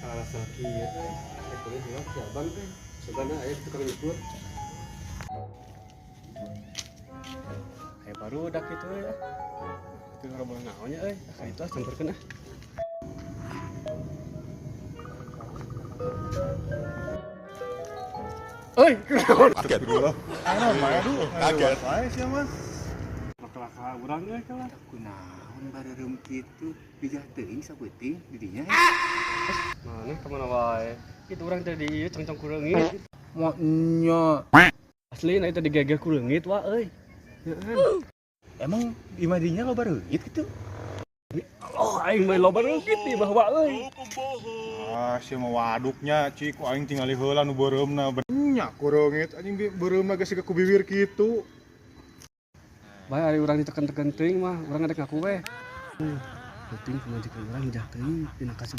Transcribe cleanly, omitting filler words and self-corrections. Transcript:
Kalau laki ya, boleh bilang si abang teh, sebenarnya ayah tukang nyukur. Ayah baru udah gitu ya. Itu nggak boleh naonnya, kayak itu campurkan ah. Oi, Kaget dulu. Kaget. maklaka urang euy kalah. Kunaon bareureum kitu bijah teuing saeuting di dinya. Mana kemana wae? Itu orang tadi ieu congcong ku leungit. Mo nya. Asli na itu digeger ku leungit wa euy. Heeh. Emang imadinya lo bareungit gitu? Oh, aing mah loba leungit di bahwa euy. Ah, si mah waduknya cik ku aing tingali heula nu beureumna nya kureungit anjing beureumna geus siga ku bibir kitu. Bae ari urang diteken-teken teuing mah, urang ngadek ngaku we. Penting pemajikan urang hijah teuing dina kasih